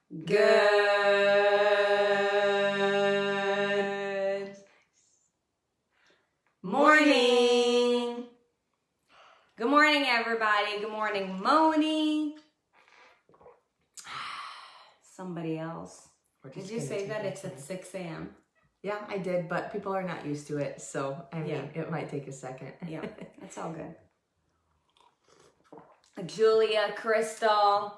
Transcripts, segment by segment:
Good morning. Good morning, everybody. Good morning, Moni. Somebody else. Did you say that it's at 6 a.m.? Yeah, I did, but people are not used to it, so I mean, it might take a second. Yeah, that's all good. Julia, Crystal.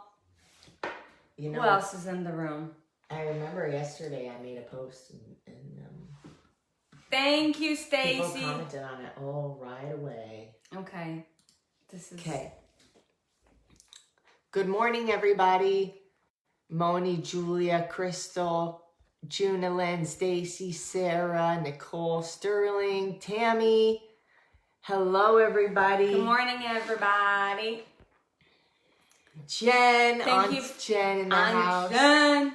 You know, who else is in the room? I remember yesterday I made a post and thank you, Stacy. People commented on it right away. Okay. This is okay. Good morning, everybody. Moni, Julia, Crystal, Junalyn, Stacy, Sarah, Nicole, Sterling, Tammy. Hello, everybody. Good morning, everybody. Jen, Jen in the house. Jen.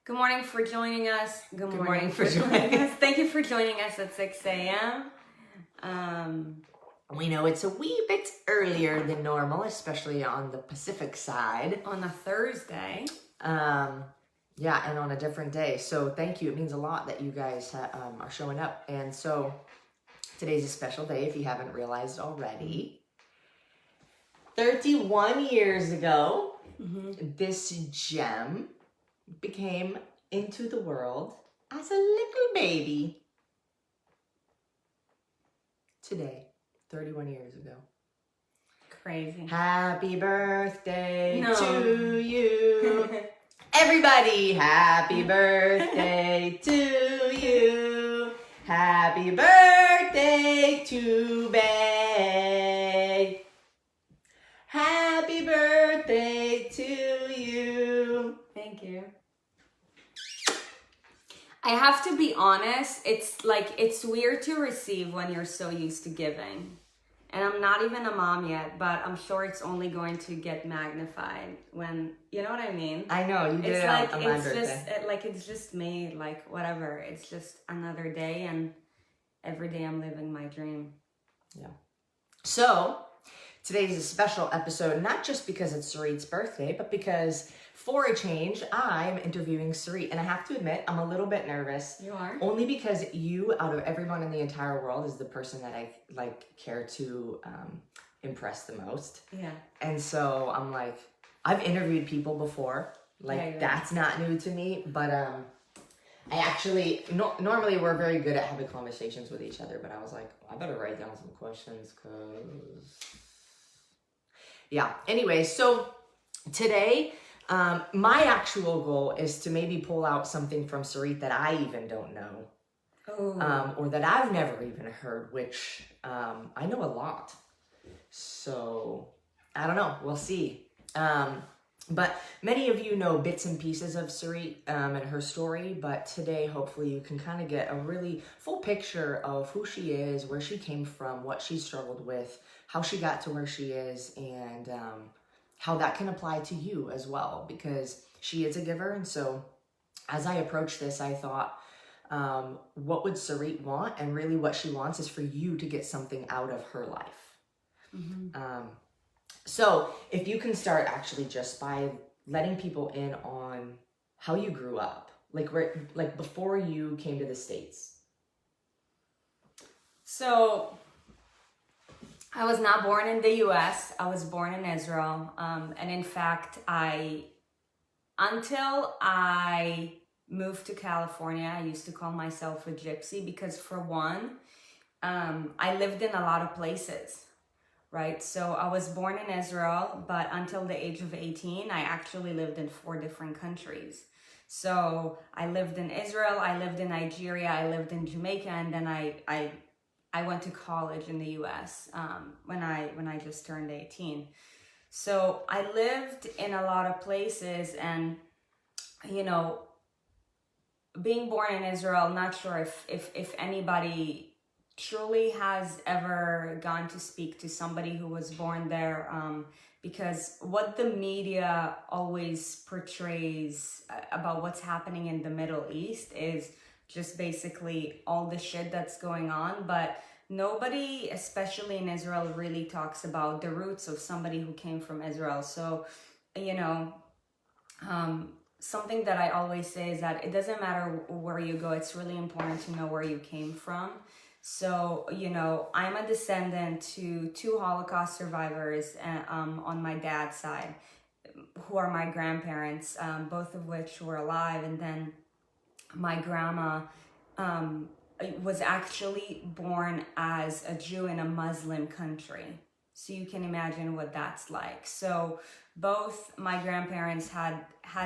Good morning for joining us. Good morning for joining us. Thank you for joining us at 6 a.m. We know it's a wee bit earlier than normal, especially on the Pacific side. On a Thursday. Yeah, and on a different day. So thank you. It means a lot that you guys are showing up. And so today's a special day if you haven't realized already. 31 years ago, this gem became into the world as a little baby. Today, 31 years ago. Crazy. Happy birthday to you. Everybody, happy birthday to you. Happy birthday to Bay. Happy birthday to you. Thank you. I have to be honest, it's weird to receive when you're so used to giving. And I'm not even a mom yet, but I'm sure it's only going to get magnified when, you know what I mean? I know, you did it on my birthday. It's just me, whatever. It's just another day, and every day I'm living my dream. Yeah. So, today's a special episode, not just because it's Sarit's birthday, but because for a change, I'm interviewing Sarit. And I have to admit, I'm a little bit nervous. You are? Only because you, out of everyone in the entire world, is the person that I care to impress the most. Yeah. And so I'm I've interviewed people before. That's not new to me. But I actually, normally we're very good at having conversations with each other. But I was like, I better write down some questions because... Yeah. Anyway, so today... my actual goal is to maybe pull out something from Sarit that I even don't know. Or that I've never even heard, which I know a lot. So, I don't know. We'll see. But many of you know bits and pieces of Sarit and her story, but today hopefully you can kind of get a really full picture of who she is, where she came from, what she struggled with, how she got to where she is, and... how that can apply to you as well, because she is a giver. And so as I approached this, I thought, what would Sarit want? And really what she wants is for you to get something out of her life. So if you can start actually just by letting people in on how you grew up, before you came to the States. So... I was not born in the U.S. I was born in Israel. And in fact, until I moved to California, I used to call myself a gypsy because for one, I lived in a lot of places, right? So I was born in Israel, but until the age of 18, I actually lived in 4 different countries. So I lived in Israel, I lived in Nigeria, I lived in Jamaica, and then I went to college in the U.S. When I just turned 18. So I lived in a lot of places, and being born in Israel, not sure if anybody truly has ever gone to speak to somebody who was born there, because what the media always portrays about what's happening in the Middle East is just basically all the shit that's going on, but nobody, especially in Israel, really talks about the roots of somebody who came from Israel. So, something that I always say is that it doesn't matter where you go, it's really important to know where you came from. So, you know, I'm a descendant to two Holocaust survivors on my dad's side, who are my grandparents, both of which were alive. And then my grandma was actually born as a Jew in a Muslim country. So you can imagine what that's like. So both my grandparents had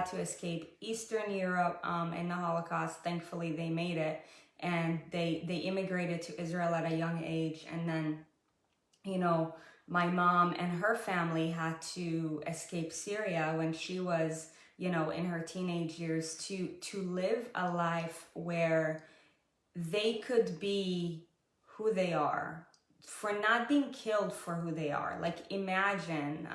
to escape Eastern Europe in the Holocaust. Thankfully, they made it, and they immigrated to Israel at a young age. And then, you know, my mom and her family had to escape Syria when she was, you know, in her teenage years to live a life where they could be who they are, for not being killed for who they are. Like, imagine,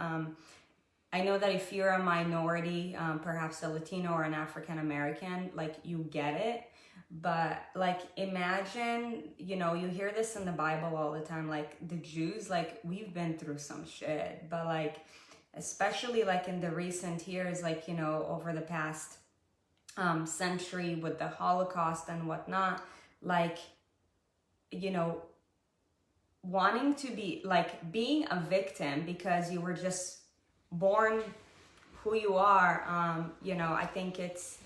I know that if you're a minority, perhaps a Latino or an African American, like, you get it. But like, imagine, you know, you hear this in the Bible all the time, like the Jews, like, we've been through some shit, but like, especially like in the recent years, like, you know, over the past century with the Holocaust and whatnot, like, you know, wanting to be, like, being a victim because you were just born who you are, you know, I think it's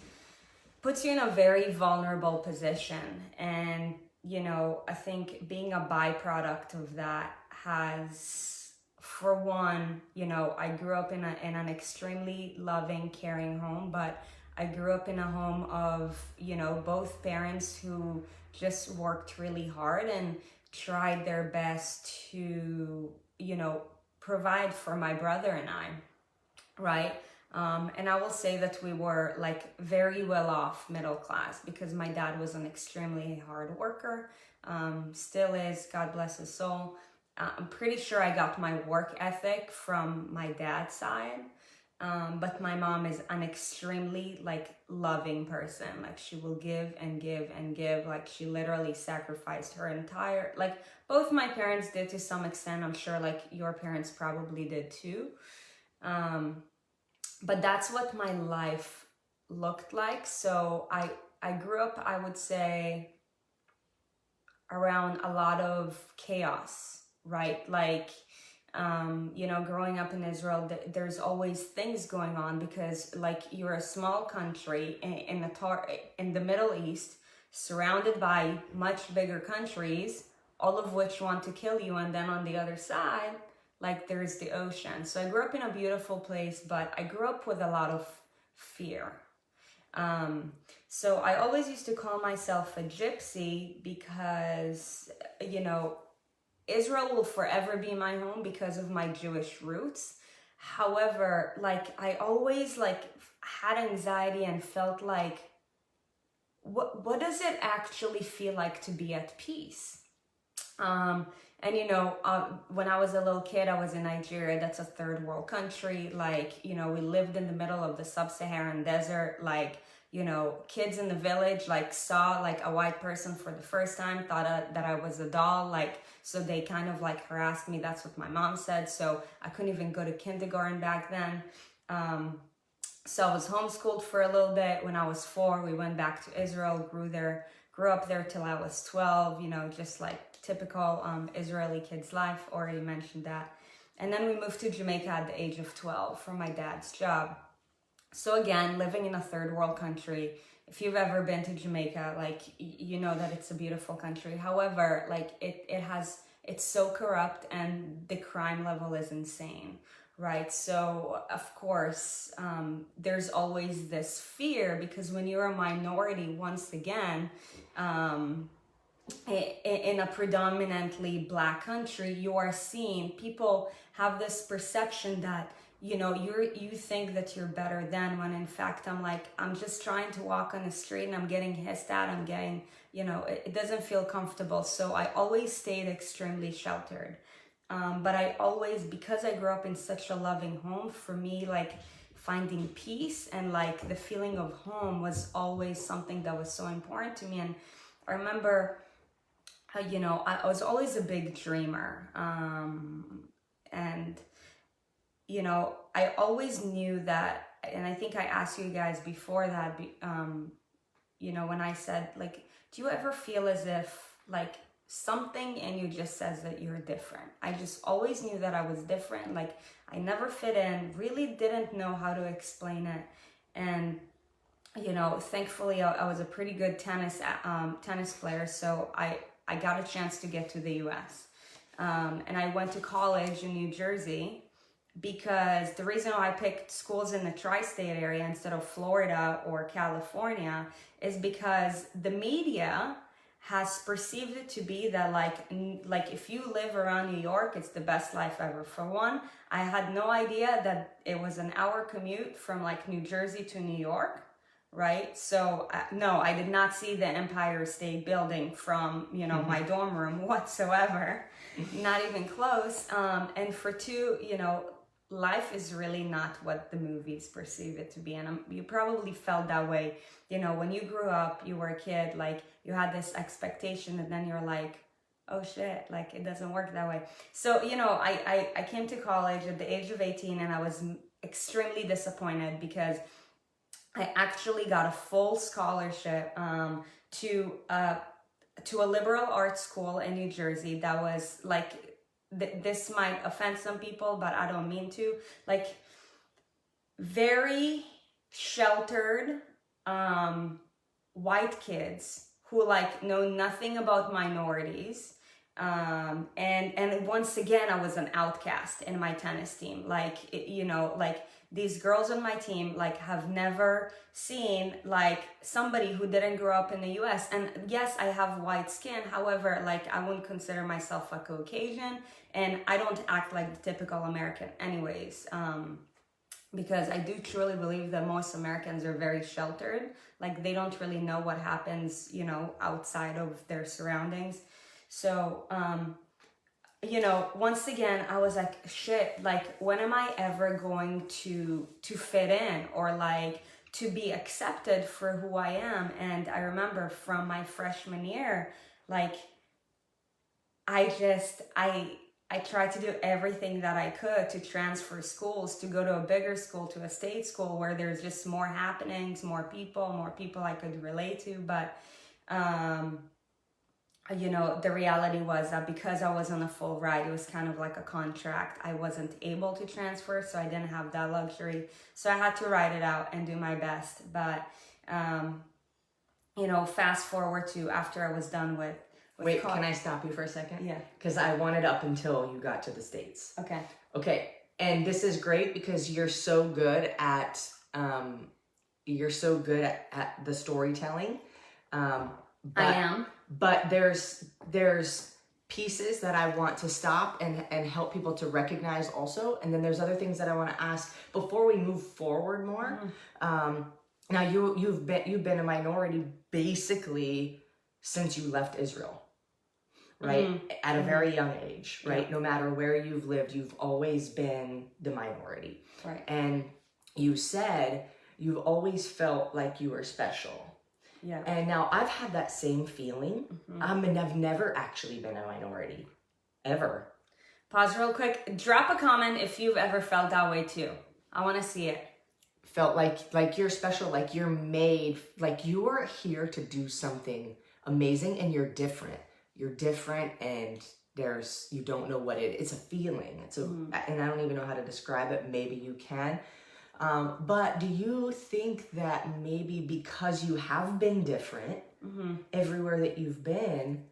puts you in a very vulnerable position. And, you know, I think being a byproduct of that has, for one, you know, I grew up in an extremely loving, caring home, but I grew up in a home of, you know, both parents who just worked really hard and tried their best to, you know, provide for my brother and I, right? And I will say that we were like very well off middle class because my dad was an extremely hard worker, still is, God bless his soul. I'm pretty sure I got my work ethic from my dad's side. But my mom is an extremely like loving person. Like, she will give and give and give. Like, she literally sacrificed her entire, like, both my parents did to some extent. I'm sure like your parents probably did too. But that's what my life looked like. So I grew up, I would say, around a lot of chaos, right? Like, you know, growing up in Israel, there's always things going on because, like, you're a small country in the Middle East, surrounded by much bigger countries, all of which want to kill you. And then on the other side, like, there's the ocean. So I grew up in a beautiful place, but I grew up with a lot of fear. So I always used to call myself a gypsy because, you know, Israel will forever be my home because of my Jewish roots. However, like, I always like had anxiety and felt like, what does it actually feel like to be at peace? And, you know, when I was a little kid, I was in Nigeria. That's a third world country. Like, you know, we lived in the middle of the sub-Saharan desert. Like, you know, kids in the village, like, saw like a white person for the first time, thought that I was a doll. Like, so they kind of like harassed me. That's what my mom said. So I couldn't even go to kindergarten back then. So I was homeschooled for a little bit. When I was 4, we went back to Israel, grew up there till I was 12, you know, just like typical Israeli kid's life, already mentioned that. And then we moved to Jamaica at the age of 12 for my dad's job. So again, living in a third world country, if you've ever been to Jamaica, like, you know that it's a beautiful country. However, like, it's so corrupt and the crime level is insane, right? So of course, there's always this fear because when you're a minority, once again, in a predominantly Black country, you are seen, people have this perception that, you know, you think that you're better than, when in fact I'm just trying to walk on the street and I'm getting hissed at, I'm getting, you know, it doesn't feel comfortable. So I always stayed extremely sheltered. But I always, because I grew up in such a loving home, for me, like, finding peace and like the feeling of home was always something that was so important to me. And I remember, you know, I was always a big dreamer. And, you know, I always knew that and I think I asked you guys before that, you know, when I said, like, do you ever feel as if, like, something in you just says that you're different? I just always knew that I was different. Like, I never fit in, really didn't know how to explain it. And, you know, thankfully I was a pretty good tennis player. So I got a chance to get to the US. And I went to college in New Jersey, because the reason why I picked schools in the tri-state area instead of Florida or California is because the media has perceived it to be that like if you live around New York, it's the best life ever. For one, I had no idea that it was an hour commute from like New Jersey to New York, right? So no, I did not see the Empire State Building from, you know, my dorm room whatsoever, not even close. And for two, you know, life is really not what the movies perceive it to be. And you probably felt that way, you know, when you grew up, you were a kid, like you had this expectation, and then you're like, oh shit, like it doesn't work that way. So, you know, I came to college at the age of 18, and I was extremely disappointed because I actually got a full scholarship to a liberal arts school in New Jersey that was like, this might offend some people, but I don't mean to, like very sheltered white kids who like know nothing about minorities. And once again, I was an outcast in my tennis team. Like, you know, like these girls on my team like have never seen like somebody who didn't grow up in the US. And yes, I have white skin. However, like I wouldn't consider myself a Caucasian, and I don't act like the typical American anyways. Because I do truly believe that most Americans are very sheltered. Like they don't really know what happens, you know, outside of their surroundings. So, you know, once again, I was like, shit, like when am I ever going to fit in, or like to be accepted for who I am? And I remember from my freshman year, like I tried to do everything that I could to transfer schools, to go to a bigger school, to a state school where there's just more happenings, more people I could relate to. But, you know, the reality was that because I was on a full ride, it was kind of like a contract. I wasn't able to transfer, so I didn't have that luxury. So I had to ride it out and do my best. But, you know, fast forward to after I was done with Wait, can I stop you for a second? Yeah. Because I wanted up until you got to the States. Okay. Okay. And this is great because you're so good at the storytelling. I am. But there's pieces that I want to stop and help people to recognize also. And then there's other things that I want to ask before we move forward more. Now you've been a minority basically since you left Israel. Right? At a very young age, right? Yeah. No matter where you've lived, you've always been the minority. Right. And you said you've always felt like you were special. Yeah. And now I've had that same feeling. And I've never actually been a minority. Ever. Pause real quick. Drop a comment if you've ever felt that way too. I want to see it. Felt like you're special, like you're made, like you are here to do something amazing, and you're different. You're different, and you don't know what it's a feeling. And I don't even know how to describe it. Maybe you can. But do you think that maybe because you have been different everywhere that you've been,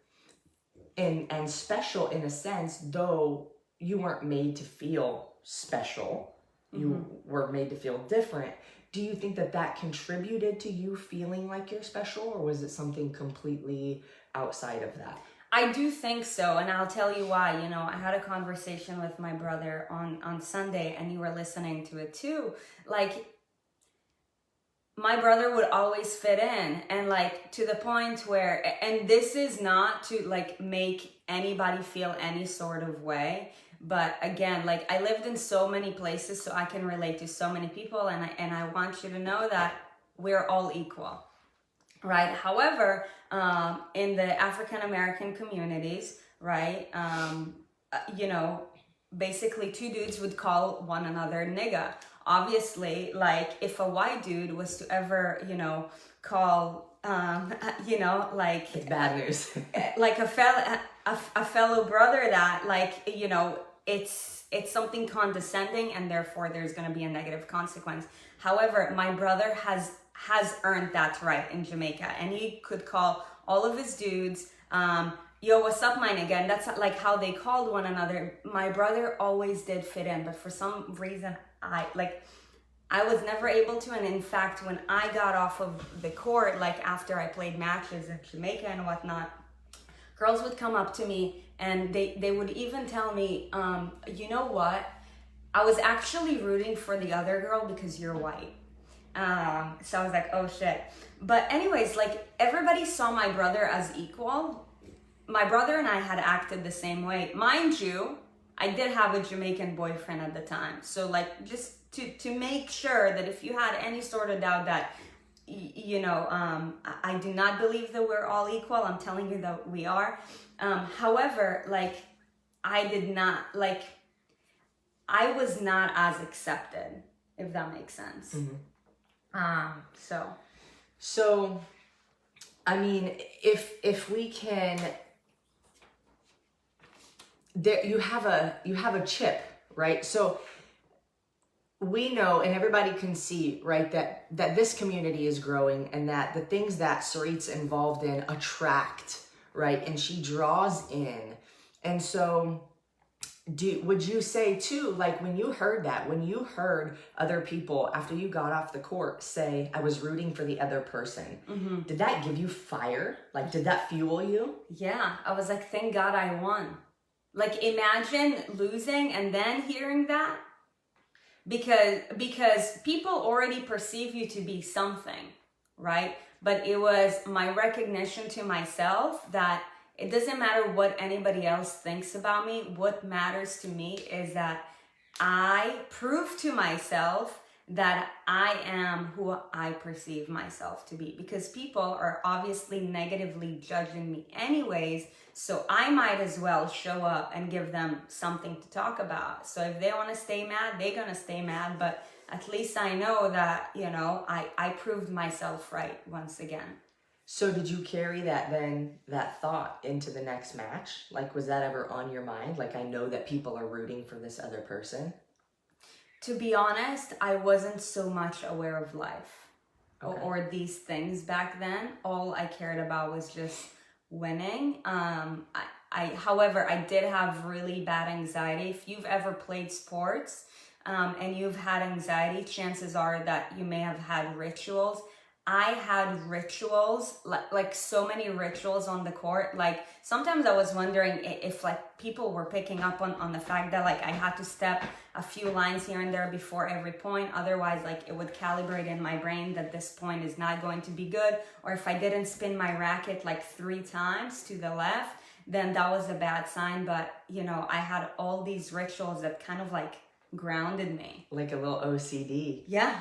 and special in a sense, though you weren't made to feel special, you were made to feel different. Do you think that contributed to you feeling like you're special, or was it something completely outside of that? I do think so, and I'll tell you why. You know, I had a conversation with my brother on Sunday, and you were listening to it too. Like, my brother would always fit in, and like to the point where, and this is not to like make anybody feel any sort of way, but again, like I lived in so many places, so I can relate to so many people, and I want you to know that we're all equal. Right. However, in the African American communities, right, you know, basically two dudes would call one another nigga obviously, like if a white dude was to ever, call, like It's bad news. like a fellow brother that, like, it's something condescending, and therefore there's going to be a negative consequence. However, my brother has earned that right in Jamaica, and he could call all of his dudes, yo, what's up, my nigga? And that's like how they called one another. My brother always did fit in, but for some reason, I was never able to. And in fact, when I got off of the court, like after I played matches in Jamaica and whatnot, girls would come up to me and they would even tell me, you know what? I was actually rooting for the other girl because you're white. So I was like, oh shit. But anyways, like everybody saw my brother as equal. My brother and I had acted the same way. Mind you, I did have a Jamaican boyfriend at the time. So like just to make sure that if you had any sort of doubt that, I do not believe that we're all equal. I'm telling you that we are. However, like I was not as accepted, if that makes sense. Mm-hmm. So, I mean, if we can, there you have a chip, right? So we know, and everybody can see, right, that this community is growing, and that the things that Sarit's involved in attract, right, and she draws in. And so would you say too, like when you heard other people after you got off the court say, I was rooting for the other person, did that give you fire? Like, did that fuel you? Yeah, I was like, thank God I won. Like, imagine losing and then hearing that. Because people already perceive you to be something, right? But it was my recognition to myself that it doesn't matter what anybody else thinks about me. What matters to me is that I prove to myself that I am who I perceive myself to be, because people are obviously negatively judging me anyways. So I might as well show up and give them something to talk about. So if they want to stay mad, they're going to stay mad. But at least I know that, I proved myself right once again. So did you carry that thought into the next match? Like, was that ever on your mind? Like, I know that people are rooting for this other person. To be honest, I wasn't so much aware of life or these things back then. All I cared about was just winning. However, I did have really bad anxiety. If you've ever played sports and you've had anxiety, chances are that you may have had rituals. I had rituals, like so many rituals on the court. Like sometimes I was wondering if like people were picking up on the fact that like I had to step a few lines here and there before every point. Otherwise, like it would calibrate in my brain that this point is not going to be good. Or if I didn't spin my racket like 3 times to the left, then that was a bad sign. But, I had all these rituals that kind of like grounded me. Like a little OCD. Yeah.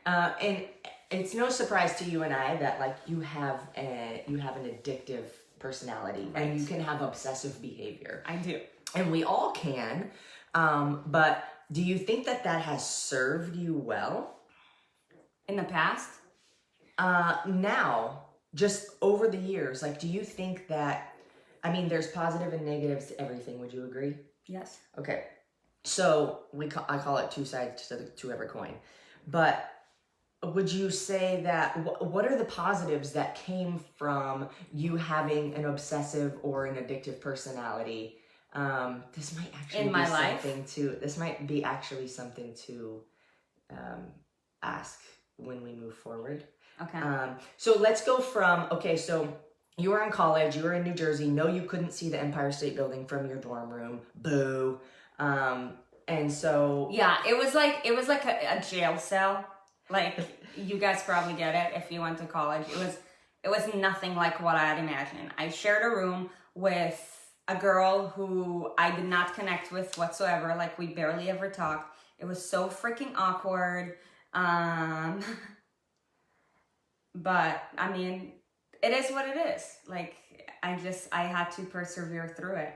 And it's no surprise to you and I that like you have an addictive personality, right? And you can have obsessive behavior. I do. And we all can. But do you think that has served you well? In the past? Now, just over the years, like, do you think that, there's positive and negatives to everything. Would you agree? Yes. Okay. So I call it 2 sides to every coin. But would you say that, what are the positives that came from you having an obsessive or an addictive personality? This might actually be something to, this might be actually something to ask when we move forward. Okay. So let's go from, so you were in college, you were in New Jersey. No, you couldn't see the Empire State Building from your dorm room. Boo. And so. Yeah, it was like a jail cell. Like, you guys probably get it if you went to college. It was nothing like what I had imagined. I shared a room with a girl who I did not connect with whatsoever. Like, we barely ever talked. It was so freaking awkward. But, it is what it is. Like, I had to persevere through it.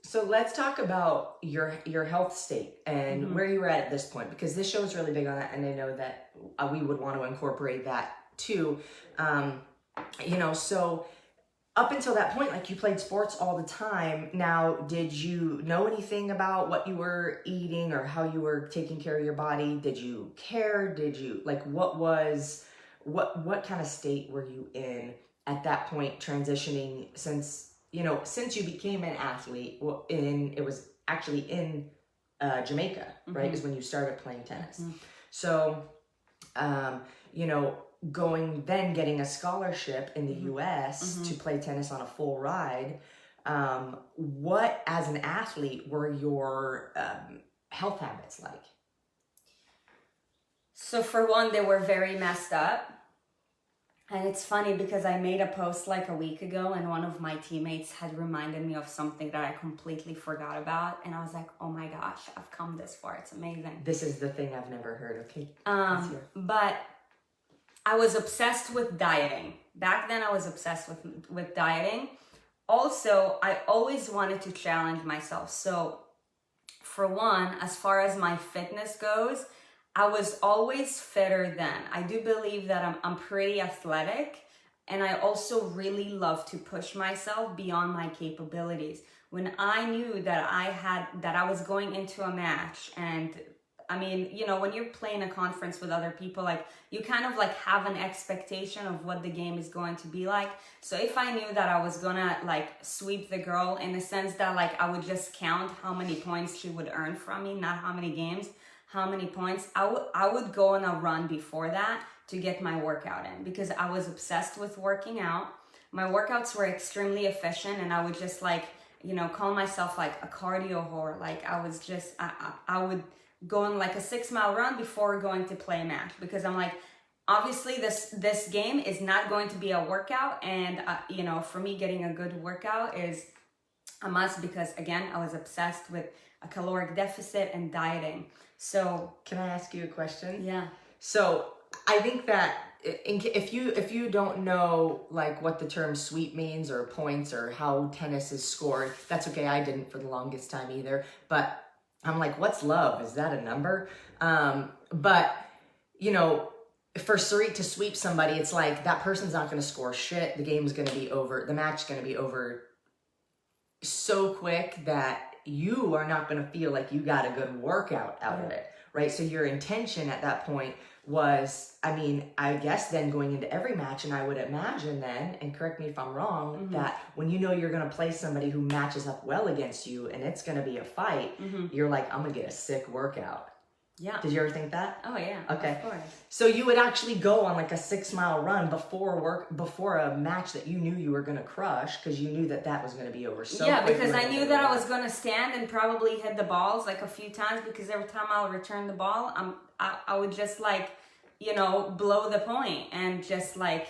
So let's talk about your health state and where you were at this point, because this show is really big on that, and I know that we would want to incorporate that too. So up until that point, like, you played sports all the time. Now, did you know anything about what you were eating or how you were taking care of your body? Did you care? Did you, like, what kind of state were you in at that point, transitioning, since you became an athlete? Well, it was actually in Jamaica, right? Is when you started playing tennis. So, getting a scholarship in the U.S. to play tennis on a full ride. What, as an athlete, were your health habits like? So for one, they were very messed up. And it's funny because I made a post like a week ago, and one of my teammates had reminded me of something that I completely forgot about. And I was like, oh my gosh, I've come this far. It's amazing. This is the thing I've never heard. Okay. But I was obsessed with dieting. Back then I was obsessed with dieting. Also, I always wanted to challenge myself. So for one, as far as my fitness goes, I was always fitter then. I do believe that I'm pretty athletic, and I also really love to push myself beyond my capabilities. When I knew that I was going into a match, and I mean, when you're playing a conference with other people, like, you kind of like have an expectation of what the game is going to be like. So if I knew that I was gonna like sweep the girl, in the sense that like I would just count how many points she would earn from me, not how many games, how many points, I would go on a run before that to get my workout in, because I was obsessed with working out. My workouts were extremely efficient, and I would just like, call myself like a cardio whore. Like, I was just, I would go on like a 6-mile run before going to play a match, because I'm like, obviously this game is not going to be a workout, and for me, getting a good workout is a must, because again, I was obsessed with a caloric deficit and dieting. So can I ask you a question? Yeah. So I think that if you don't know like what the term sweep means or points or how tennis is scored, that's okay. I didn't for the longest time either. But I'm like, what's love? Is that a number? But for Sarit to sweep somebody, it's like that person's not going to score shit. The game's going to be over. The match's going to be over so quick that you are not going to feel like you got a good workout out of it, right? So your intention at that point was, I guess then going into every match, and I would imagine then, and correct me if I'm wrong, that when you're going to play somebody who matches up well against you and it's going to be a fight, you're like, I'm going to get a sick workout. Yeah. Did you ever think that? Oh yeah. Okay. Of course. So you would actually go on like a 6-mile run before a match that you knew you were going to crush, because you knew that was going to be over. So yeah, because I knew that I was going to stand and probably hit the balls like a few times, because every time I'll return the ball, I would just like, blow the point, and just like,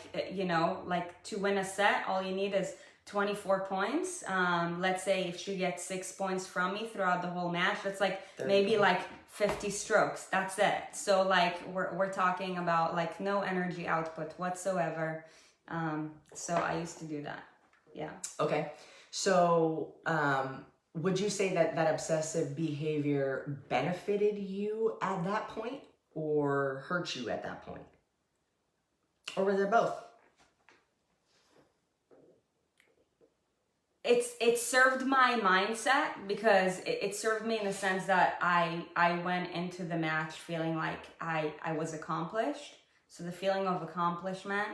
like to win a set, all you need is 24 points. Let's say if she gets 6 points from me throughout the whole match, that's like maybe like 50 strokes. That's it. So like we're talking about like no energy output whatsoever. So I used to do that. Yeah. Okay. So would you say that obsessive behavior benefited you at that point, or hurt you at that point? Or was it both? It served my mindset, because it served me in the sense that I went into the match feeling like I was accomplished. So the feeling of accomplishment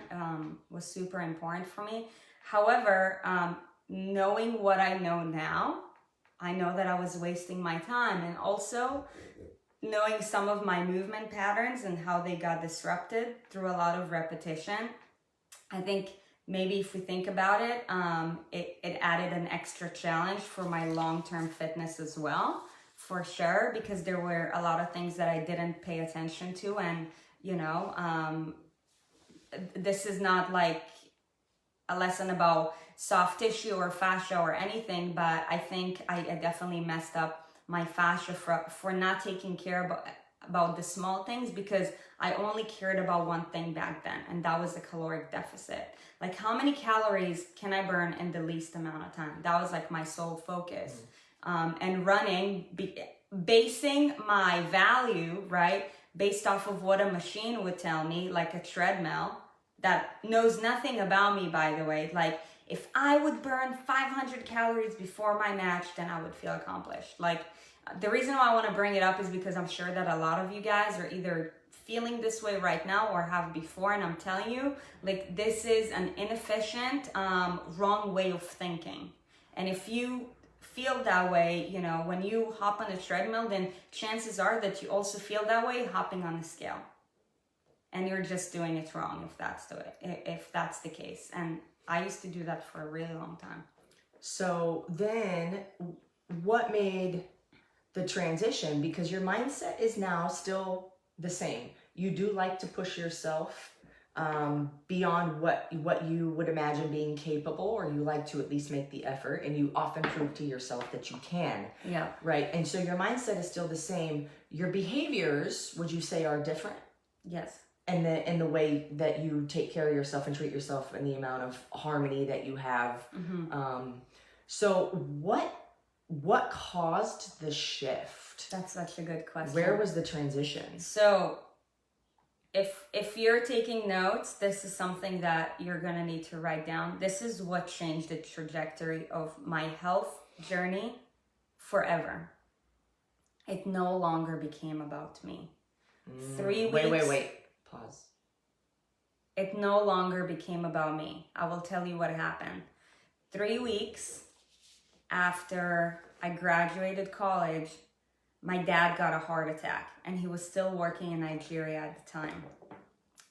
was super important for me. However, knowing what I know now, I know that I was wasting my time, and also knowing some of my movement patterns and how they got disrupted through a lot of repetition. I think maybe if we think about it, it added an extra challenge for my long-term fitness as well, for sure, because there were a lot of things that I didn't pay attention to. And, this is not like a lesson about soft tissue or fascia or anything, but I think I definitely messed up my fascia for not taking care about the small things, because I only cared about one thing back then, and that was the caloric deficit. Like, how many calories can I burn in the least amount of time? That was like my sole focus. and running, basing my value, right, based off of what a machine would tell me, like a treadmill that knows nothing about me, by the way. Like, if I would burn 500 calories before my match, then I would feel accomplished. Like, the reason why I want to bring it up is because I'm sure that a lot of you guys are either feeling this way right now or have before, and I'm telling you, like, this is an inefficient, wrong way of thinking. And if you feel that way, you know, when you hop on a treadmill, then chances are that you also feel that way hopping on a scale. And you're just doing it wrong if that's the case. And I used to do that for a really long time. So then what made the transition? Because your mindset is now still the same. You do like to push yourself beyond what you would imagine being capable, or you like to at least make the effort, and you often prove to yourself that you can. Yeah. Right. And so your mindset is still the same. Your behaviors, would you say, are different? Yes. And the way that you take care of yourself and treat yourself, and the amount of harmony that you have. Mm-hmm. So what caused the shift? That's such a good question. Where was the transition? So if you're taking notes, this is something that you're gonna need to write down. This is what changed the trajectory of my health journey forever. It no longer became about me. 3 weeks. Wait. Pause. It no longer became about me. I will tell you what happened. 3 weeks after I graduated college, my dad got a heart attack, and he was still working in Nigeria at the time.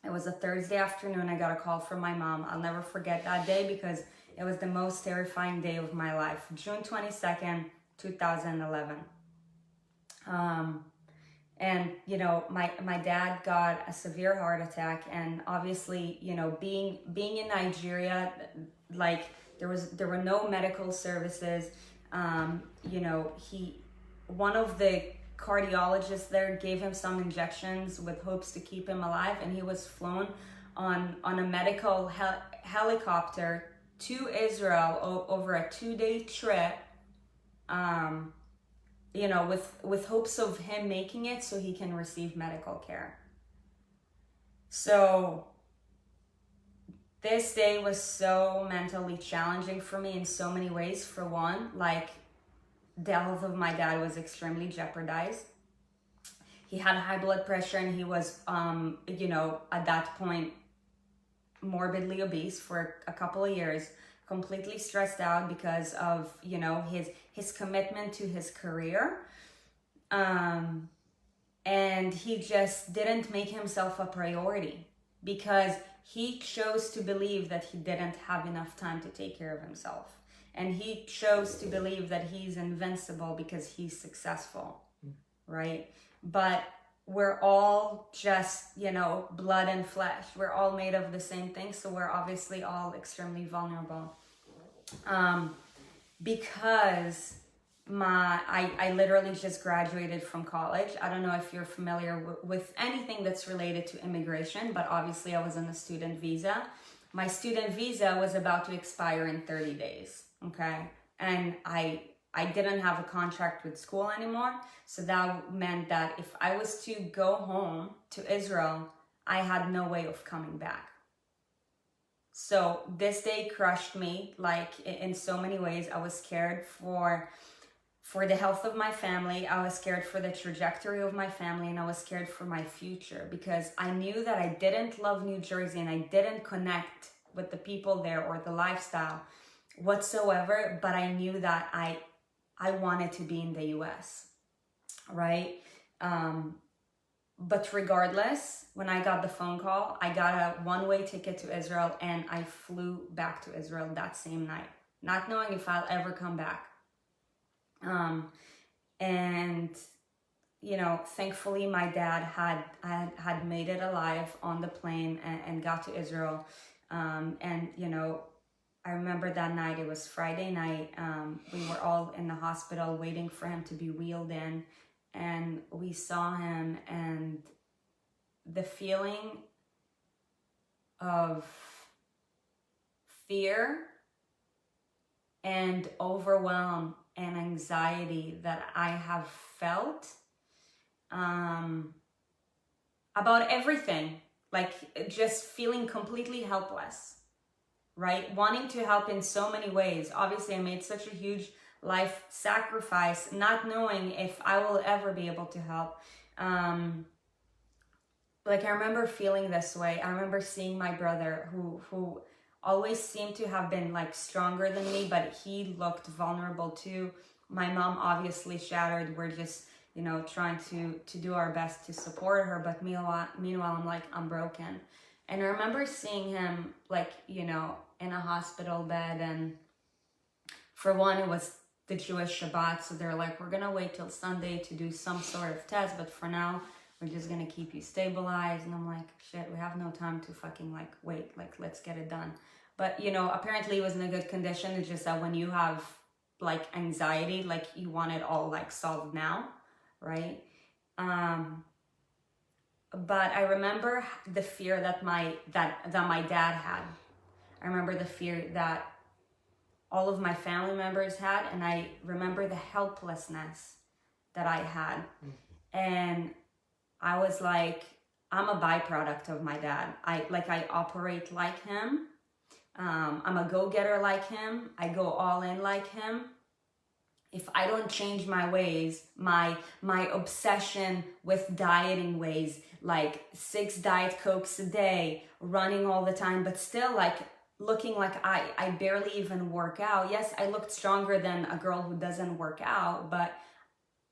It was a Thursday afternoon. I got a call from my mom. I'll never forget that day because it was the most terrifying day of my life. June 22nd, 2011. And, you know, my dad got a severe heart attack, and obviously, you know, being in Nigeria, like there were no medical services. You know, one of the cardiologists there gave him some injections with hopes to keep him alive, and he was flown on a medical helicopter to Israel over a 2-day trip, you know, with hopes of him making it so he can receive medical care. So this day was so mentally challenging for me in so many ways. For one, like, the health of my dad was extremely jeopardized. He had high blood pressure, and he was, you know, at that point, morbidly obese for a couple of years, completely stressed out because of, you know, his commitment to his career. And he just didn't make himself a priority because he chose to believe that he didn't have enough time to take care of himself. And he chose to believe that he's invincible because he's successful, right? But we're all just, you know, blood and flesh. We're all made of the same thing, so we're obviously all extremely vulnerable. Because I literally just graduated from college. I don't know if you're familiar with anything that's related to immigration, but obviously I was on a student visa. My student visa was about to expire in 30 days. Okay. And I didn't have a contract with school anymore. So that meant that if I was to go home to Israel, I had no way of coming back. So this day crushed me, like, in so many ways. I was scared for the health of my family. I was scared for the trajectory of my family, and I was scared for my future because I knew that I didn't love New Jersey and I didn't connect with the people there or the lifestyle whatsoever, but I knew that I wanted to be in the US, right? But regardless, when I got the phone call, I got a one-way ticket to Israel, and I flew back to Israel that same night, not knowing if I'll ever come back. And, you know, thankfully my dad had made it alive on the plane and got to Israel. And, you know, I remember that night, it was Friday night. We were all in the hospital waiting for him to be wheeled in, and we saw him, and the feeling of fear and overwhelm and anxiety that I have felt about everything, like just feeling completely helpless, right? Wanting to help in so many ways. Obviously, I made such a huge life sacrifice, not knowing if I will ever be able to help. Like I remember feeling this way. I remember seeing my brother who always seemed to have been like stronger than me, but he looked vulnerable too. My mom obviously shattered. We're just, you know, trying to do our best to support her. But meanwhile, I'm like, I'm broken. And I remember seeing him like, you know, in a hospital bed. And for one, it was the Jewish Shabbat. So they're like, we're going to wait till Sunday to do some sort of test. But for now, we're just going to keep you stabilized. And I'm like, shit, we have no time to fucking like wait. Like, let's get it done. But, you know, apparently it was in a good condition. It's just that when you have like anxiety, like you want it all like solved now, right? But I remember the fear that my dad had. I remember the fear that all of my family members had, and I remember the helplessness that I had. And I was like, I'm a byproduct of my dad. I operate like him. I'm a go-getter like him. I go all in like him. If I don't change my ways, my obsession with dieting ways, like 6 Diet Cokes a day, running all the time, but still like looking like I barely even work out. Yes, I looked stronger than a girl who doesn't work out, but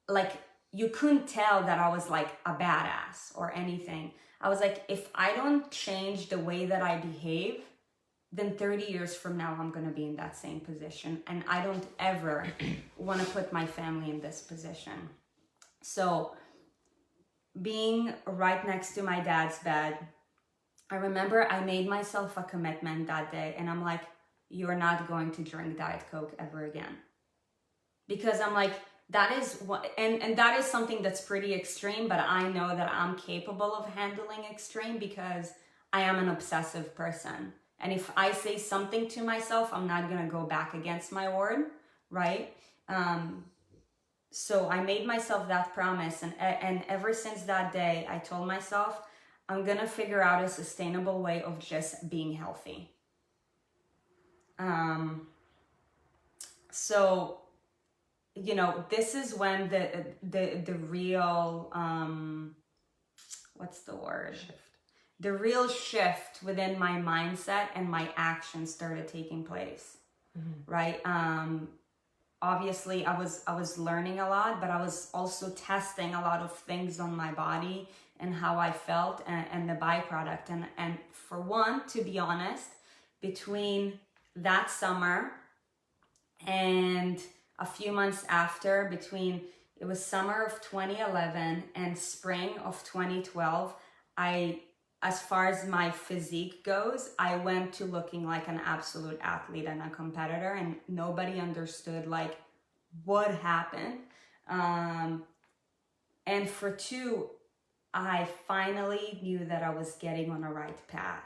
like you couldn't tell that I was like a badass or anything. I was like, if I don't change the way that I behave, then 30 years from now, I'm going to be in that same position. And I don't ever want to put my family in this position. So being right next to my dad's bed, I remember I made myself a commitment that day. And I'm like, you're not going to drink Diet Coke ever again. Because I'm like, that is what, and that is something that's pretty extreme, but I know that I'm capable of handling extreme because I am an obsessive person. And if I say something to myself, I'm not going to go back against my word, right? So I made myself that promise. And ever since that day, I told myself, I'm going to figure out a sustainable way of just being healthy. So, you know, this is when the real, what's the word? The real shift within my mindset and my actions started taking place, right? Obviously, I was learning a lot, but I was also testing a lot of things on my body and how I felt and the byproduct. And for one, to be honest, between that summer and a few months after, it was summer of 2011 and spring of 2012, as far as my physique goes, I went to looking like an absolute athlete and a competitor, and nobody understood like what happened. And for 2, I finally knew that I was getting on the right path.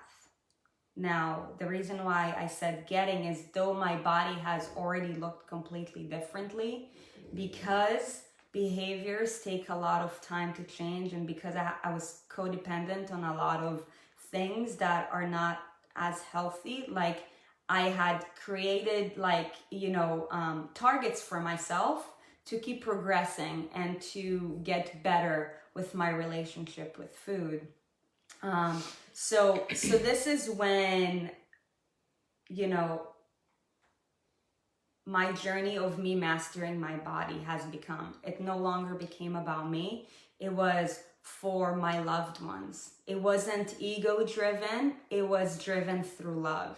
Now, the reason why I said getting is though my body has already looked completely differently, because behaviors take a lot of time to change, and because I was codependent on a lot of things that are not as healthy, like I had created like, you know, targets for myself to keep progressing and to get better with my relationship with food. So this is when, you know, my journey of me mastering my body has become. It no longer became about me. It was for my loved ones. It wasn't ego driven. It was driven through love.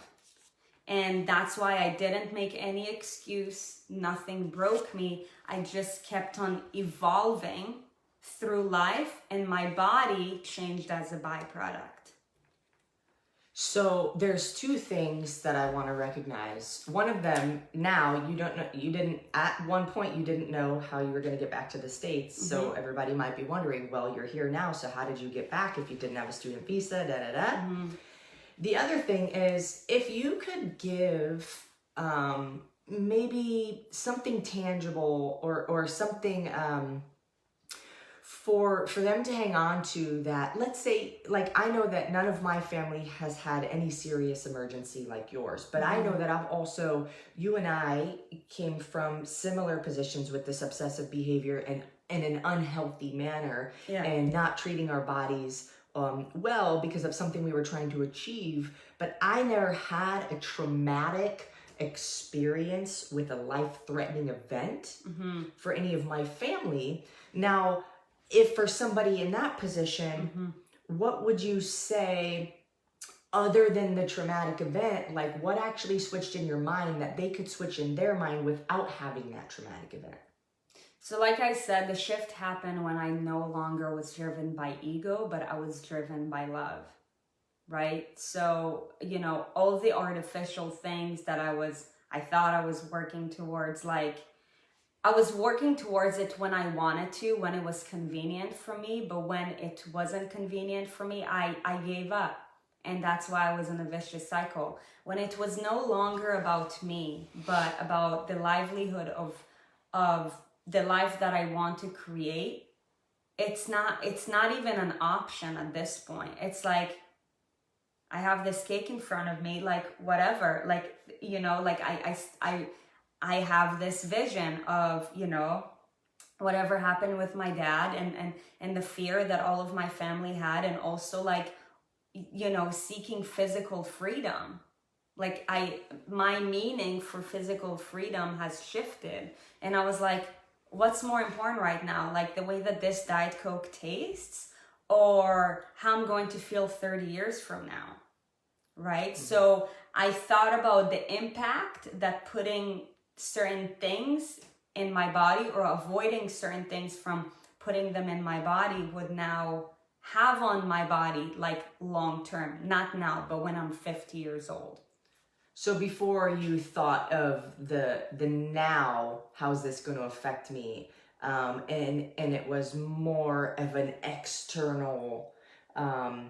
And that's why I didn't make any excuse. Nothing broke me. I just kept on evolving through life, and my body changed as a byproduct. So there's 2 things that I want to recognize. One of them, now at one point you didn't know how you were going to get back to the States. Mm-hmm. So everybody might be wondering, well, you're here now, so how did you get back if you didn't have a student visa, Mm-hmm. The other thing is, if you could give maybe something tangible or something for them to hang on to, that, let's say, like, I know that none of my family has had any serious emergency like yours, but I know that I've also, you and I came from similar positions with this obsessive behavior and in an unhealthy manner, and not treating our bodies well because of something we were trying to achieve. But I never had a traumatic experience with a life-threatening event for any of my family. Now, if for somebody in that position, what would you say, other than the traumatic event, like what actually switched in your mind that they could switch in their mind without having that traumatic event? So like I said, the shift happened when I no longer was driven by ego, but I was driven by love, right? So, you know, all the artificial things that I thought I was working towards, like, I was working towards it when I wanted to, when it was convenient for me, but when it wasn't convenient for me, I gave up. And that's why I was in a vicious cycle. When it was no longer about me, but about the livelihood of the life that I want to create, it's not even an option at this point. It's like, I have this cake in front of me, like, whatever, like, you know, like I have this vision of, you know, whatever happened with my dad and the fear that all of my family had, and also, like, you know, seeking physical freedom. Like, my meaning for physical freedom has shifted. And I was like, what's more important right now? Like, the way that this Diet Coke tastes, or how I'm going to feel 30 years from now, right? So I thought about the impact that putting certain things in my body, or avoiding certain things from putting them in my body, would now have on my body, like, long term. Not now, but when I'm 50 years old. So before you thought of the now, how's this going to affect me? And it was more of an external, a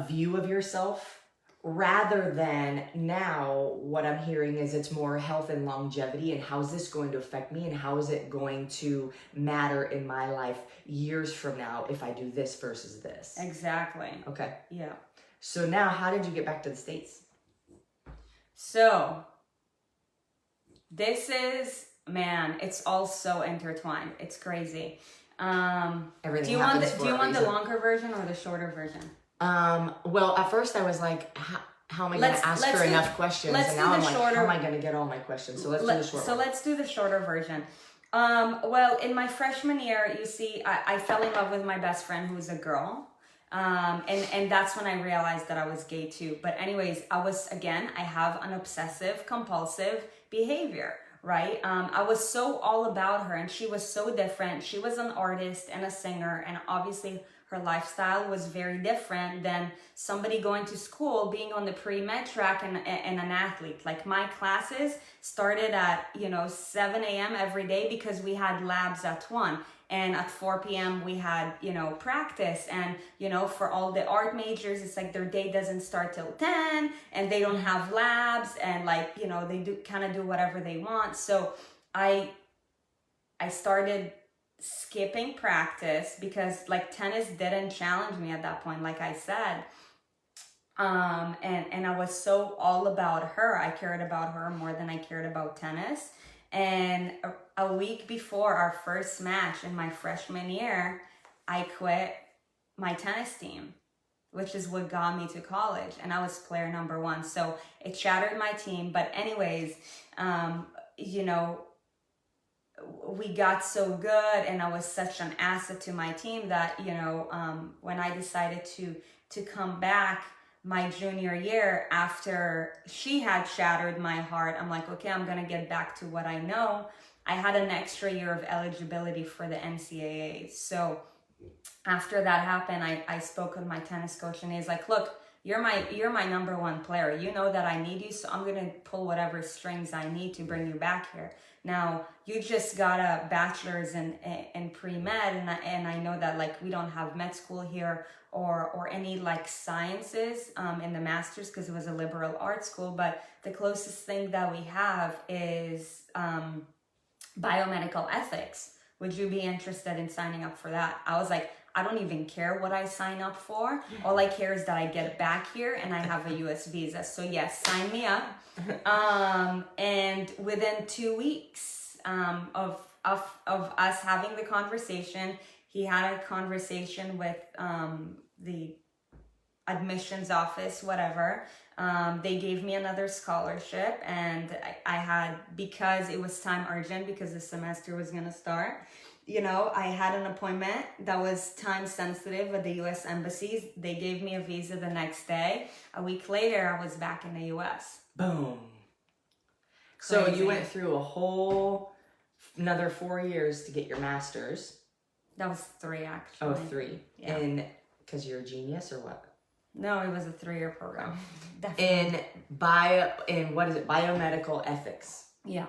view of yourself, rather than now what I'm hearing is it's more health and longevity, and how's this going to affect me, and how is it going to matter in my life years from now if I do this versus this. Exactly. Okay. Yeah. So now, how did you get back to the States? So this is, man, it's all so intertwined. It's crazy. Everything do you want the longer version or the shorter version? Well, at first I was like, how am I going to ask her enough questions? And now I'm like, how am I going to get all my questions? So let's do the short one. Let's do the shorter version. Well, in my freshman year, you see, I fell in love with my best friend, who was a girl. And that's when I realized that I was gay too. But anyways, I have an obsessive compulsive behavior, right? I was so all about her, and she was so different. She was an artist and a singer, and obviously her lifestyle was very different than somebody going to school, being on the pre-med track and an athlete. Like, my classes started at, 7 a.m. every day because we had labs at 1. And at 4 p.m. we had, practice. And, for all the art majors, it's like their day doesn't start till 10 and they don't have labs, and they do kind of do whatever they want. So I started skipping practice because tennis didn't challenge me at that point, like I said. And I was so all about her. I cared about her more than I cared about tennis. And a week before our first match in my freshman year, I quit my tennis team, which is what got me to college. And I was player number 1. So it shattered my team. But anyways, we got so good, and I was such an asset to my team that, when I decided to come back my junior year, after she had shattered my heart, I'm like, okay, I'm going to get back to what I know. I had an extra year of eligibility for the NCAA. So after that happened, I spoke with my tennis coach, and he's like, look, you're my number one player. You know that I need you, so I'm gonna pull whatever strings I need to bring you back here. Now, you just got a bachelor's in pre-med, and I know that like we don't have med school here or any like sciences in the master's because it was a liberal arts school, but the closest thing that we have is biomedical ethics. Would you be interested in signing up for that? I was like, I don't even care what I sign up for. All I care is that I get back here and I have a US visa. So yes, sign me up. And within 2 weeks of us having the conversation, he had a conversation with the admissions office, whatever. They gave me another scholarship, and I had, because it was time urgent because the semester was gonna start, you know, I had an appointment that was time sensitive at the US embassies. They gave me a visa the next day. A week later, I was back in the US. Boom. Crazy. So you went through another 4 years to get your master's. That was 3 actually. Oh, 3. Yeah. And because you're a genius or what? No, it was a 3-year program. In what is it? Biomedical ethics. Yeah.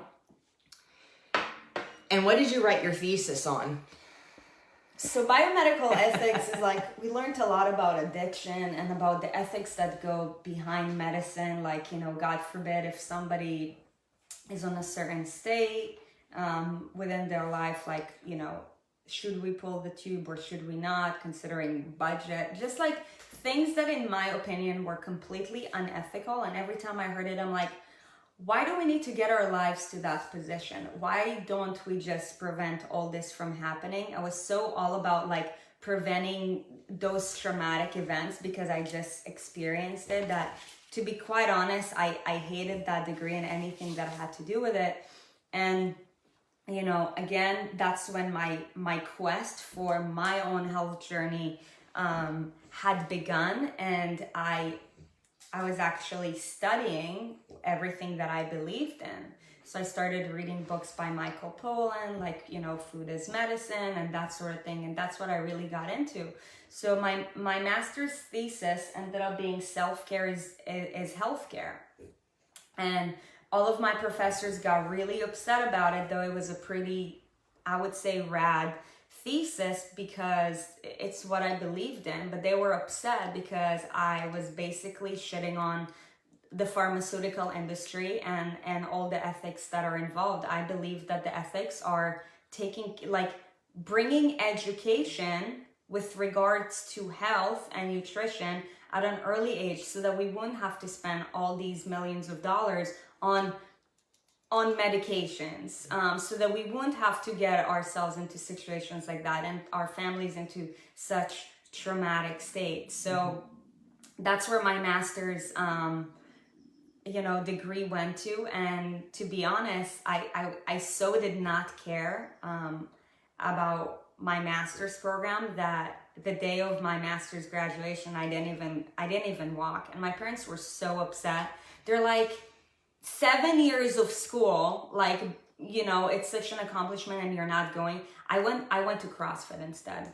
And what did you write your thesis on? So biomedical ethics is like, we learned a lot about addiction and about the ethics that go behind medicine. Like, you know, God forbid if somebody is on a certain state within their life, like, you know, should we pull the tube or should we not, considering budget, just like things that in my opinion were completely unethical. And every time I heard it, I'm like, why do we need to get our lives to that position? Why don't we just prevent all this from happening? I was so all about like preventing those traumatic events because I just experienced it, that to be quite honest, I hated that degree and anything that had to do with it. And you know, again, that's when my quest for my own health journey had begun, and I was actually studying everything that I believed in. So I started reading books by Michael Pollan, like, you know, Food is Medicine and that sort of thing. And that's what I really got into. So my master's thesis ended up being self-care is healthcare. And all of my professors got really upset about it, though it was a pretty, I would say, rad thesis because it's what I believed in. But they were upset because I was basically shitting on the pharmaceutical industry and all the ethics that are involved. I believe that the ethics are bringing education with regards to health and nutrition at an early age so that we wouldn't have to spend all these millions of dollars on medications, so that we wouldn't have to get ourselves into situations like that and our families into such traumatic states. So that's where my master's degree went to. And to be honest, I so did not care about my master's program that the day of my master's graduation, I didn't even walk. And my parents were so upset. They're like, 7 years of school, like, you know, it's such an accomplishment and you're not going. I went to CrossFit instead.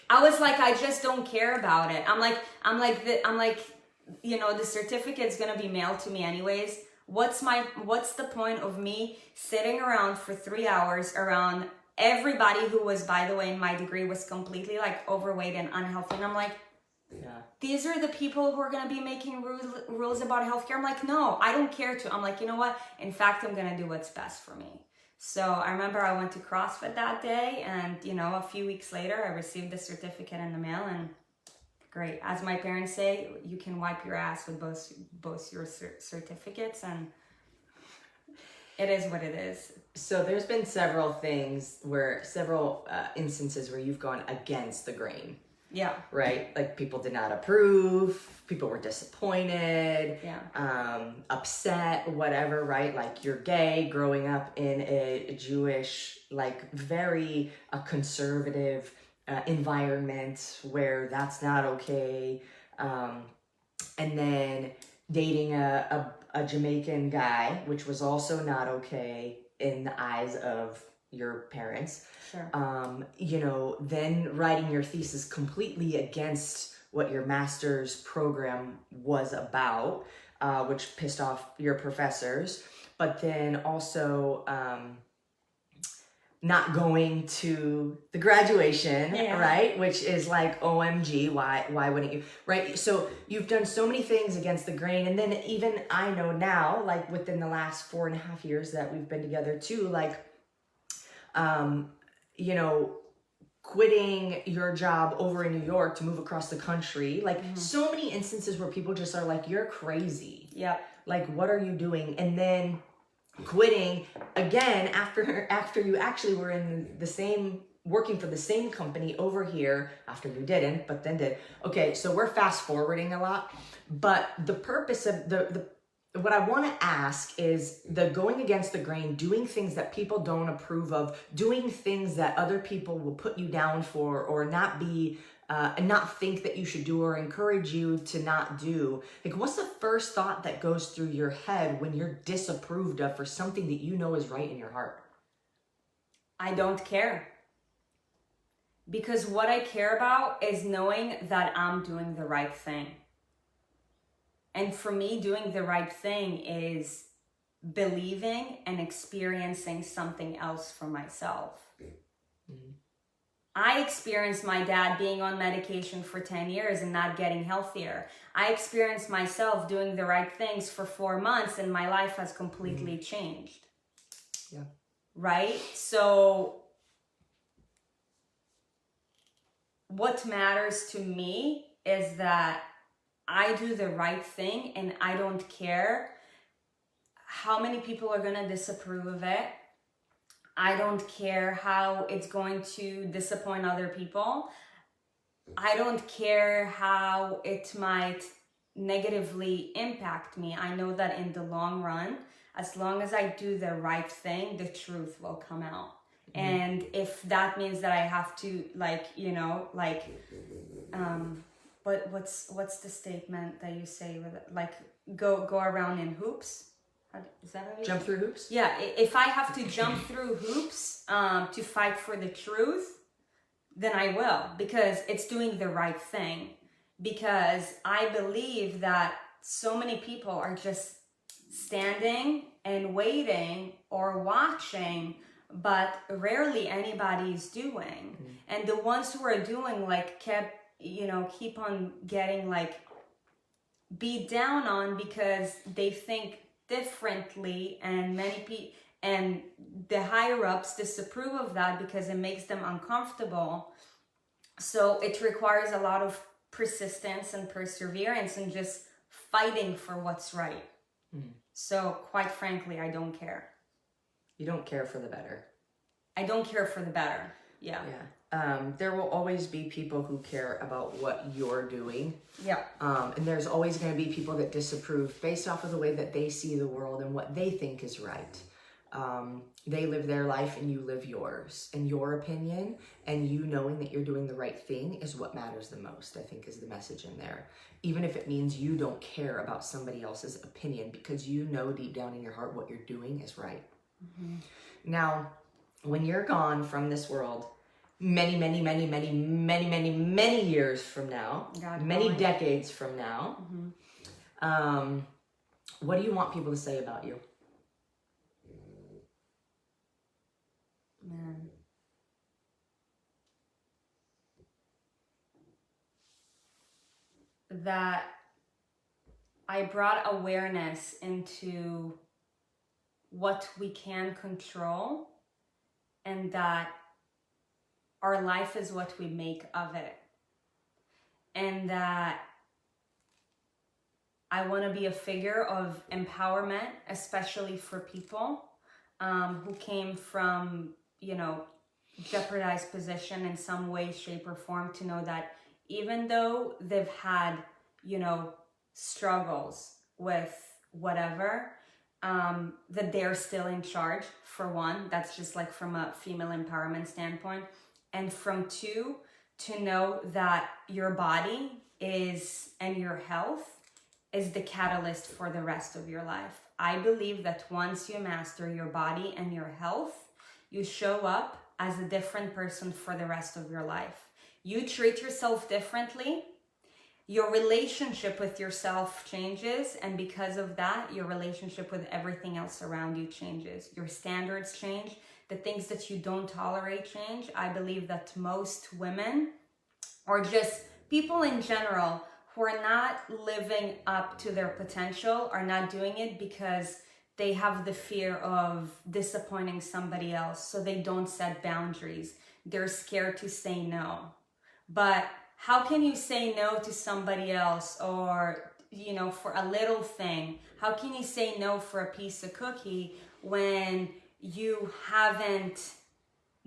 I was like, I just don't care about it. I'm like, you know, the certificate's gonna be mailed to me anyways. What's the point of me sitting around for 3 hours around everybody who was, by the way, in my degree was completely like overweight and unhealthy? And I'm like, yeah, these are the people who are going to be making rules about healthcare. I'm like, no, I don't care to. I'm like, you know what? In fact, I'm going to do what's best for me. So I remember I went to CrossFit that day, and, you know, a few weeks later, I received the certificate in the mail, and great. As my parents say, you can wipe your ass with both your certificates, and it is what it is. So there's been several instances where you've gone against the grain. Yeah. Right? Like people did not approve, people were disappointed, upset, whatever, right? Like you're gay, growing up in a Jewish, like very conservative environment where that's not okay. And then dating a Jamaican guy, which was also not okay in the eyes of your parents. Sure. You know, then writing your thesis completely against what your master's program was about, which pissed off your professors, but then also not going to the graduation, right? Which is like, OMG, why wouldn't you, right? So you've done so many things against the grain. And then even I know now, like within the last 4.5 years that we've been together too, like, you know, quitting your job over in New York to move across the country, like so many instances where people just are like, you're crazy. Yep. Like, what are you doing? And then quitting again after you actually were in the same, working for the same company over here, after you didn't, but then did. Okay, so we're fast forwarding a lot, but the purpose of the what I want to ask is the going against the grain, doing things that people don't approve of, doing things that other people will put you down for or not be and not think that you should do or encourage you to not do. Like, what's the first thought that goes through your head when you're disapproved of for something that you know is right in your heart? I don't care. Because what I care about is knowing that I'm doing the right thing. And for me, doing the right thing is believing and experiencing something else for myself. Mm-hmm. I experienced my dad being on medication for 10 years and not getting healthier. I experienced myself doing the right things for 4 months and my life has completely changed. Yeah. Right? So what matters to me is that I do the right thing and I don't care how many people are going to disapprove of it. I don't care how it's going to disappoint other people. I don't care how it might negatively impact me. I know that in the long run, as long as I do the right thing, the truth will come out. Mm-hmm. And if that means that I have to, like, you know, like, what's the statement that you say with it? Like, go around in hoops? Is that how you jump through hoops? Yeah, if I have to jump through hoops to fight for the truth, then I will, because it's doing the right thing. Because I believe that so many people are just standing and waiting or watching, but rarely anybody's doing. Mm-hmm. And the ones who are doing, like, keep on getting, like, beat down on because they think differently, and many people and the higher ups disapprove of that because it makes them uncomfortable. So it requires a lot of persistence and perseverance and just fighting for what's right. So quite frankly, I don't care. You don't care for the better. I don't care for the better. Yeah. There will always be people who care about what you're doing. Yeah. And there's always going to be people that disapprove based off of the way that they see the world and what they think is right. They live their life and you live yours. And your opinion and you knowing that you're doing the right thing is what matters the most, I think, is the message in there. Even if it means you don't care about somebody else's opinion, because you know deep down in your heart what you're doing is right. Mm-hmm. Now, when you're gone from this world, many years from now, many decades from now, what do you want people to say about you? Man. That I brought awareness into what we can control, and that our life is what we make of it. And that I want to be a figure of empowerment, especially for people who came from, jeopardized position in some way, shape, or form, to know that even though they've had, struggles with whatever, that they're still in charge, for one. That's just like from a female empowerment standpoint. And from two, to know that your body and your health is the catalyst for the rest of your life. I believe that once you master your body and your health, you show up as a different person for the rest of your life. You treat yourself differently, your relationship with yourself changes, and because of that, your relationship with everything else around you changes. Your standards change. The things that you don't tolerate change. I believe that most women, or just people in general, who are not living up to their potential are not doing it because they have the fear of disappointing somebody else, so they don't set boundaries. They're scared to say no. But how can you say no to somebody else, or, you know, for a little thing? How can you say no for a piece of cookie when you haven't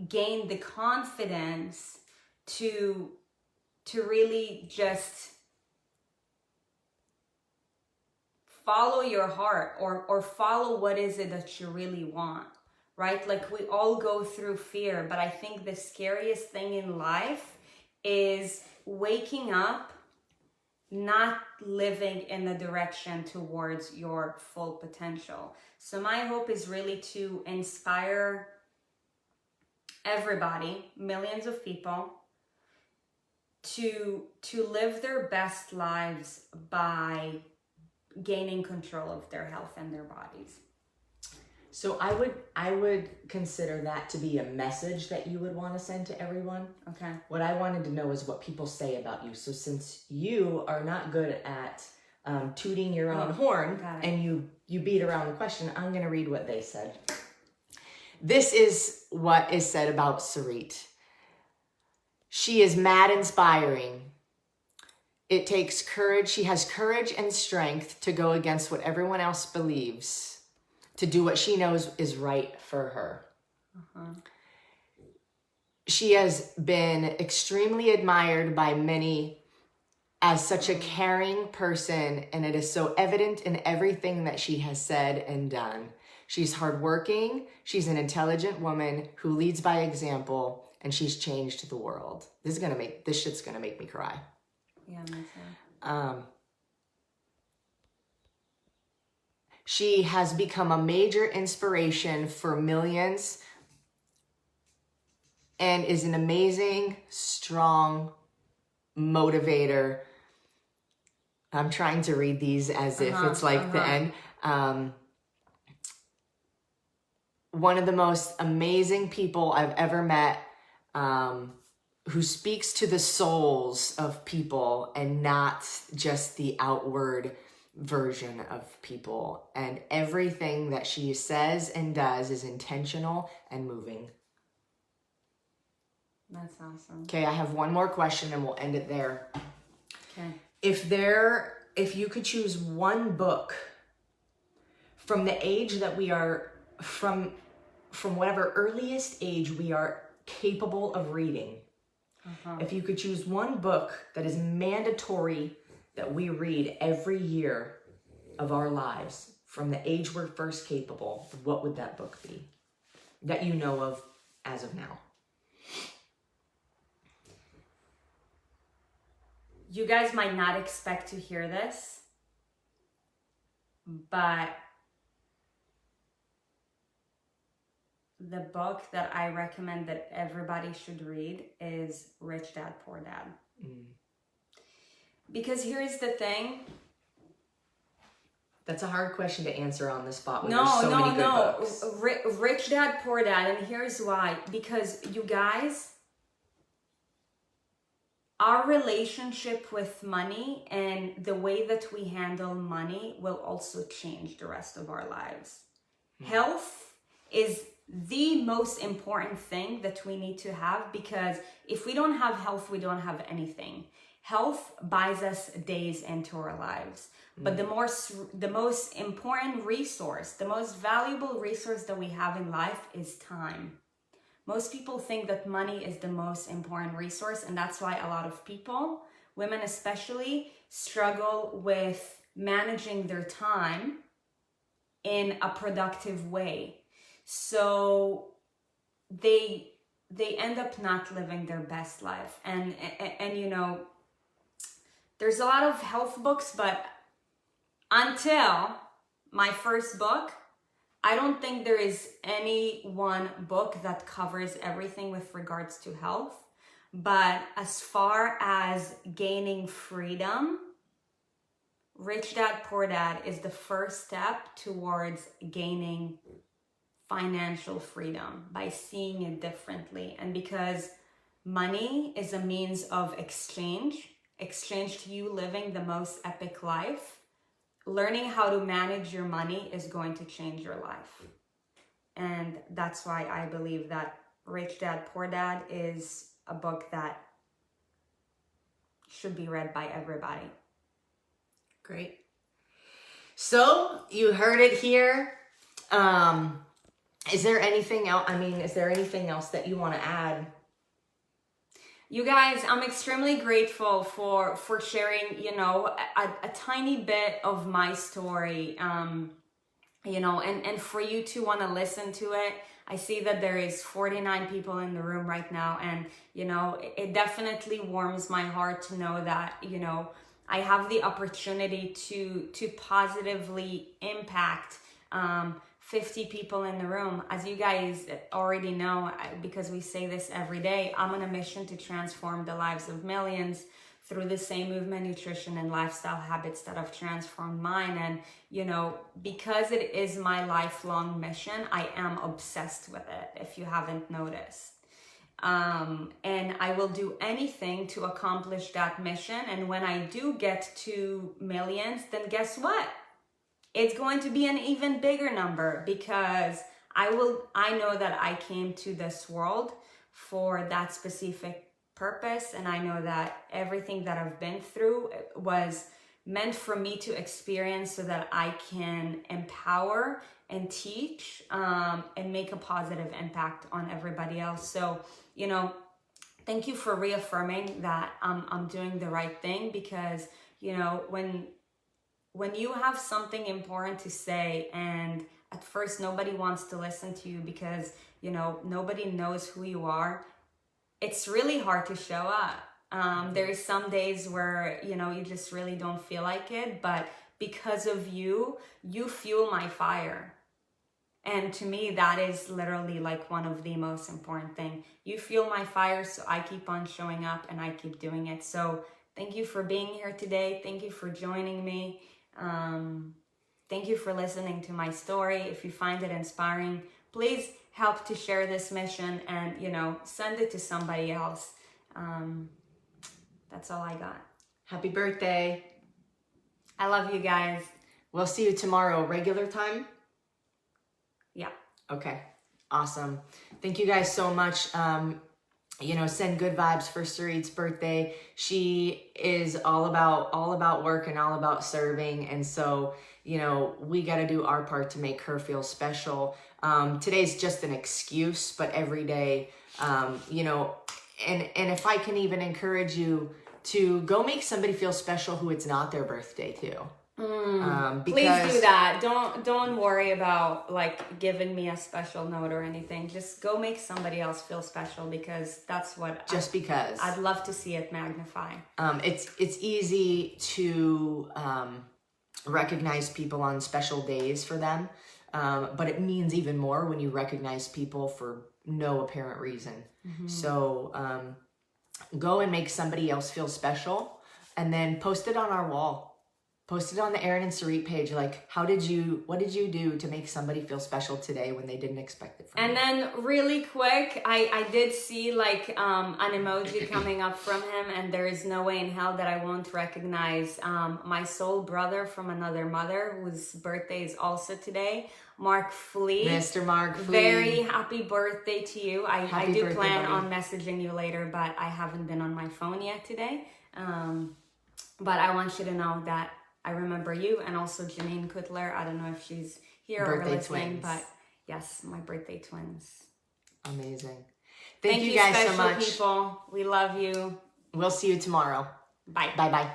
gained the confidence to really just follow your heart, or follow what is it that you really want, right? Like, we all go through fear, but I think the scariest thing in life is waking up not living in the direction towards your full potential. So my hope is really to inspire everybody, millions of people, to live their best lives by gaining control of their health and their bodies. So I would consider that to be a message that you would want to send to everyone. Okay. What I wanted to know is what people say about you. So since you are not good at tooting your own horn, and you beat around the question, I'm going to read what they said. This is what is said about Sarit. She is mad inspiring. It takes courage. She has courage and strength to go against what everyone else believes, to do what she knows is right for her. She has been extremely admired by many as such a caring person, and it is so evident in everything that she has said and done. She's hardworking. She's an intelligent woman who leads by example, and she's changed the world. This shit's gonna make me cry. Yeah, me too. She has become a major inspiration for millions and is an amazing, strong motivator. I'm trying to read these as if it's like the end. One of the most amazing people I've ever met, who speaks to the souls of people and not just the outward version of people. And everything that she says and does is intentional and moving. That's awesome. Okay, I have one more question and we'll end it there. Okay. If you could choose one book from the age that we are, from whatever earliest age we are capable of reading, if you could choose one book that is mandatory that we read every year of our lives from the age we're first capable, what would that book be that you know of as of now? You guys might not expect to hear this, but the book that I recommend that everybody should read is Rich Dad, Poor Dad. Because here's the thing. That's a hard question to answer on the spot when there's so many good books. Rich Dad, Poor Dad, and here's why. Because you guys, our relationship with money and the way that we handle money will also change the rest of our lives. Health is the most important thing that we need to have, because if we don't have health, we don't have anything. Health buys us days into our lives. But the most important resource, the most valuable resource that we have in life is time. Most people think that money is the most important resource, and that's why a lot of people, women especially, struggle with managing their time in a productive way. So they end up not living their best life. And you know, there's a lot of health books, but until my first book, I don't think there is any one book that covers everything with regards to health. But as far as gaining freedom, Rich Dad Poor Dad is the first step towards gaining financial freedom by seeing it differently. And because money is a means of exchange to you living the most epic life, learning how to manage your money is going to change your life. And that's why I believe that Rich Dad Poor Dad is a book that should be read by everybody. Great. So you heard it here. Is there anything else? Is there anything else that you want to add? You guys, I'm extremely grateful for sharing, a tiny bit of my story, and for you to want to listen to it. I see that there is 49 people in the room right now, and, it definitely warms my heart to know that, I have the opportunity to positively impact 50 people in the room. As you guys already know, because we say this every day, I'm on a mission to transform the lives of millions through the same movement, nutrition, and lifestyle habits that have transformed mine. And, because it is my lifelong mission, I am obsessed with it, if you haven't noticed. And I will do anything to accomplish that mission. And when I do get to millions, then guess what? It's going to be an even bigger number, because I know that I came to this world for that specific purpose. And I know that everything that I've been through was meant for me to experience so that I can empower and teach, and make a positive impact on everybody else. So, thank you for reaffirming that I'm doing the right thing, because, when you have something important to say and at first nobody wants to listen to you because, nobody knows who you are, it's really hard to show up. There's some days where, you just really don't feel like it, but because of you fuel my fire. And to me, that is literally like one of the most important things. You fuel my fire, so I keep on showing up and I keep doing it. So thank you for being here today. Thank you for joining me. Thank you for listening to my story. If you find it inspiring, please help to share this mission and, send it to somebody else. That's all I got. Happy birthday. I love you guys. We'll see you tomorrow, regular time? Yeah. Okay. Awesome. Thank you guys so much. Send good vibes for Sarit's birthday. She is all about work and all about serving. And so, we got to do our part to make her feel special. Today's just an excuse, but every day, and if I can even encourage you to go make somebody feel special who it's not their birthday too. Please do that. Don't worry about giving me a special note or anything. Just go make somebody else feel special, because that's what because I'd love to see it magnify. It's easy to recognize people on special days for them, but it means even more when you recognize people for no apparent reason. Mm-hmm. So go and make somebody else feel special, and then post it on our wall. Post it on the Erin and Sarit page. What did you do to make somebody feel special today when they didn't expect it from you? And then really quick, I did see an emoji coming up from him, and there is no way in hell that I won't recognize my soul brother from another mother, whose birthday is also today, Mark Flea. Mr. Mark Flea. Very happy birthday to you. I do plan buddy. on messaging you later, but I haven't been on my phone yet today. But I want you to know that I remember you, and also Janine Kutler. I don't know if she's here or listening, but yes, my birthday twins. Amazing. Thank you guys so much. People. We love you. We'll see you tomorrow. Bye. Bye-bye.